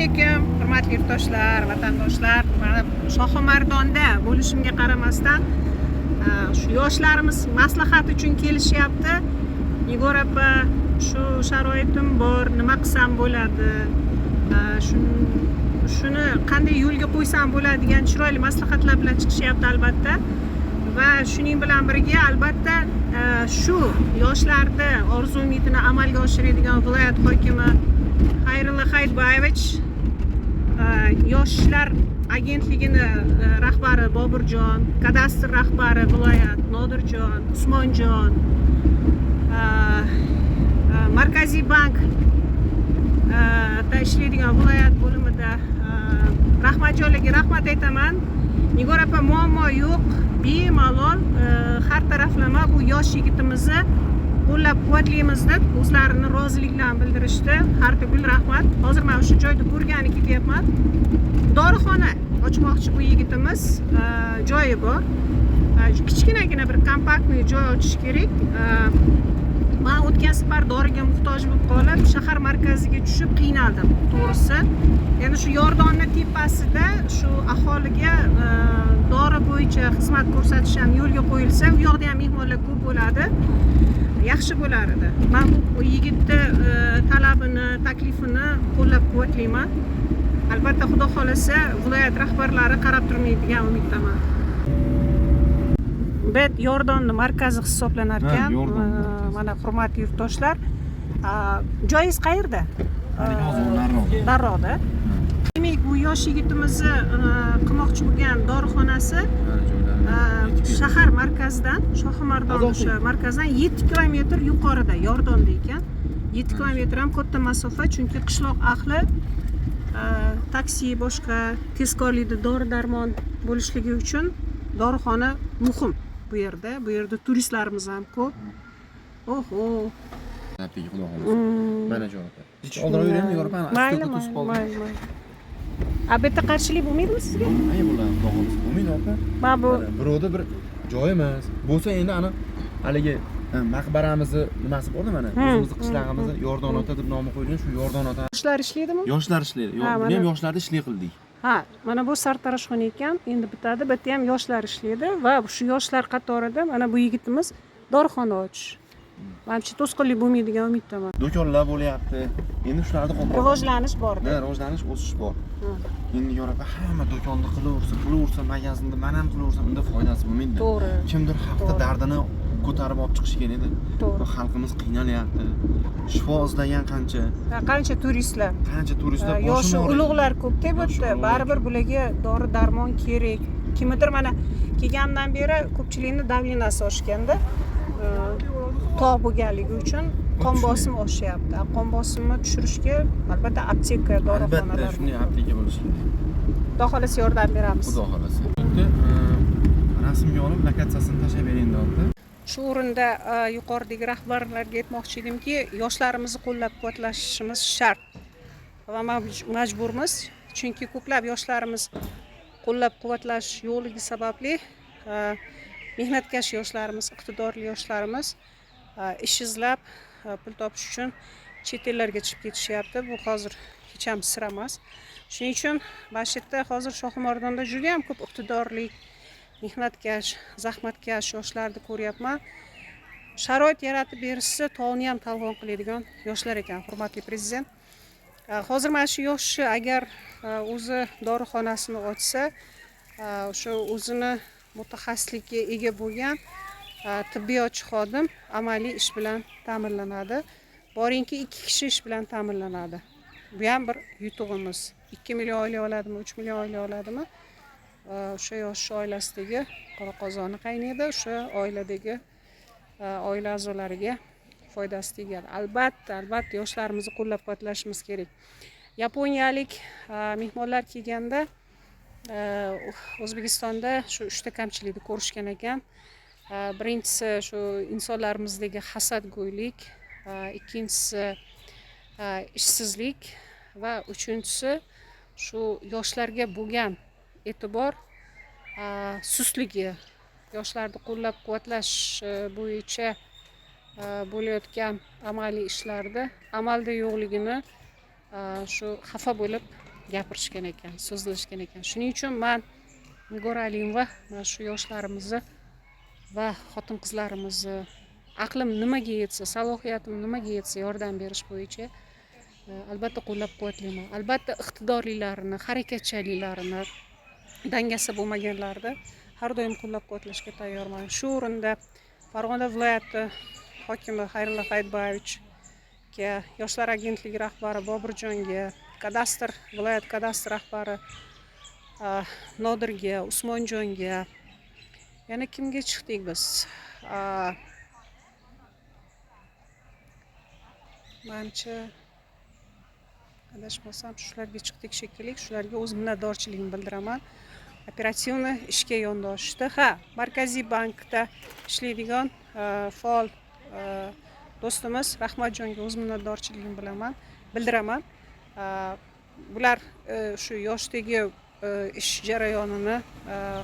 alaykum, hurmatli yurtdoshlar, vatandoshlar. Mana Shohimardonda bo'lishimga qaramasdan shu yoshlarimiz maslahat uchun kelishyapti. Igor opa, shu sharoitim bor, nima qilsam bo'ladi? Shuni qanday yo'lga qo'ysam bo'ladi degan chiroyli maslahatlar bilan chiqishyapti albatta. Va shuning bilan birga albatta shu yoshlarni orzu umidini amalga oshiradigan viloyat hokimi Xayrilla Hayitboyevich, yoshlar agentligini rahbari Boburjon, kadastr rahbari viloyat Nodirjon, Usmonjon, Markaziy bank ishlaydigan viloyat bo'limida rahmatjonlarga rahmat aytaman. Igor opa, muammo yo'q, bemalol har taraflama bu yosh yigitimizni qo'llab-quvvatlaymiz deb o'zlarini roziliklarini bildirishdi. Har turli rahmat. Hozir men o'sha joyda ko'rgani ketyapman. Dorixona ochmoqchi bu yigitimiz, joyi bor. Kichkinagina bir kompaktniy joy ochish kerak. Men o'tgan safar doriga muhtoj bo'lib qolib, shahar markaziga tushib qiynaldim, to'g'risi. Endi shu yordonni tepasida shu aholiga dori bo'yicha xizmat ko'rsatish ham yo'lga qo'yilsa, u yoqda ham mehmonlar ko'p bo'ladi. Yaxshi bo'lar edi. Men bu yigitni talabini, taklifini qo'llab-quvvatlayman. Albatta, xudo xolasa, viloyat rahbarlari qarab turmaydigan umiddaman. Bet yordonni markazi hisoblanar ekan. Mana hurmatli yurtdoshlar, joyingiz qayerda? Darroqda. Demak, bu yosh yigitimizni qilmoqchi bo'lgan dorixonasi shahar markazidan, Shohimardon o'sha markazdan 7 kilometr yuqorida, yordonda ekan. 7 kilometr ham katta masofa, chunki qishloq ahli taksi, boshqa tezkorlikda dori-darmon bo'lishligi uchun dorixona muhim bu yerda. Bu yerda turistlarimiz ham ko'p. Oho. Mana javob. Hech oldiraveraymi, Igor opa? Mayli. Albatta qarshilik bo'lmaydimi sizga? Ay bo'ladi, xudo bo'lmaydi opa. Mana bu birovda bir joy emas. Bo'lsa endi ana haligi maqbaramizni nimasi borda mana, o'zimizni qishlog'imizni Yordon ota deb nomi qo'yilgan, shu Yordon ota. Yoshlar ishlaydimi? Yoshlar ishlaydi. Buni ham yoshlarda ishlay qildik. Ha, mana bu sartaroshxona ekan, endi bitadi. Bu yerda ham yoshlar ishlaydi va shu yoshlar qatorida mana bu yigitimiz dorixona ochish. Menimcha to'sqinlik bo'lmaydigan umiddaman. Do'konlar bo'lyapti. Endi shularda rivojlanish bor-da. Rivojlanish, o'sish bor. Endi Igor opa hamma do'konni qilaversa, magazinda men ham qilaversa, unda foydasi bo'lmaydi. To'g'ri. Kimdir hafta dardini ko'tarib olib chiqish kerak edi. To'g'ri. Xalqimiz qiynalyapti. Shifo izlagan qancha turistlar. Yoshi ulug'lar ko'p-da bu yerda. Baribir bularga dori-darmon kerak. Kimdir mana kelgandan beri ko'pchilikning davlenasi oshganda, tog' bo'lganligi uchun qon bosimi oshyapti. Qon bosimini tushirishga albatta apteka, dorixonalar. Albatta, shunday apteka bo'lishi kerak. Xudo xolasa yordam beramiz. Xudo xolasa. Endi rasmga olib lokatsiyasini tashlab bering dedi. Shu o'rinda yuqoridagi rahbarlarga aytmoqchi edimki, yoshlarimizni qo'llab-quvvatlashimiz shart va majburmiz, chunki ko'plab yoshlarimiz qo'llab-quvvatlash yo'qligi sababli mehnatkash yoshlarimiz, iqtidorli yoshlarimiz ish izlab pul topish uchun chet ellarga chiqib ketishyapti. Bu hozir hech ham sir emas. Shuning uchun mana shu yerda hozir Shohimardonda juda ham ko'p iqtidorli, mehnatkash, zahmatkash yoshlarni ko'ryapman. Sharoit yaratib berishsa, tog'ni ham talg'on qiladigan yoshlar ekan, hurmatli prezident. Hozir mana shu yoshi agar o'zi dorixonasini ochsa, o'sha o'zini mutaxassislikka ega bo'lgan tibbiyotchi xodim amaliy ish bilan ta'minlanadi. Boringki 2 kishi ish bilan ta'minlanadi. Bu ham bir yutug'imiz. 2 million oila oladimi, 3 million oila oladimi? O'sha yosh oilasidagi qora qozoni qaynaydi, o'sha oiladagi oila a'zolariga foydasi tegadi. Albatta yoshlarimizni qo'llab-quvvatlashimiz kerak. Yaponiyalik mehmonlar kelganda O'zbekistonda shu 3 ta kamchilikni ko'rishgan ekan. Birinchisi shu insonlarimizdagi hasadgo'ylik, ikkinchisi ishsizlik va uchinchisi shu yoshlarga bo'lgan e'tibor sustligi. Yoshlarni qo'llab-quvvatlash bo'yicha bo'layotgan amaliy ishlarda amalda yo'qligini shu xafa bo'lib gapirishgan ekan, so'zlashgan ekan. Shuning uchun men Nigora Alimova mana shu yoshlarimizni va xotin-qizlarimizni aqlim nimaga yetsa, salohiyatim nimaga yetsa yordam berish bo'yicha albatta qo'llab-quvvatlayman. Albatta iqtidorlilarini, harakatchanliklarini, dangasa bo'lmaganlarni har doim qo'llab-quvvatlashga tayyorman. Shu o'rinda Farg'ona viloyati hokimi Xayrullo Hayitboyevga, Yoshlar agentligi rahbari Boburjonga, viloyat kadastr rahbari Nodirga, Usmonjonga, yana kimga chiqdik biz? Menimcha adashmasam shularga chiqdik shekilli. Shularga o'z minnatdorchiligimni bildiraman. Operativni ishga yondoshishdi. Markaziy bankda ishlaydigan faol do'stimiz Rahmatjonga o'z minnatdorchiligimni bildiraman. Bular shu yoshdagi ish jarayonini,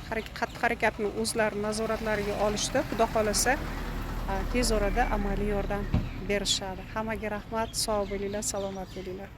xatti-harakatni o'zlari nazoratlariga olishdi. Xudo xolasa tez orada amaliy yordam berishadi. Hammaga rahmat, sog' bo'linglar, salomat bo'linglar.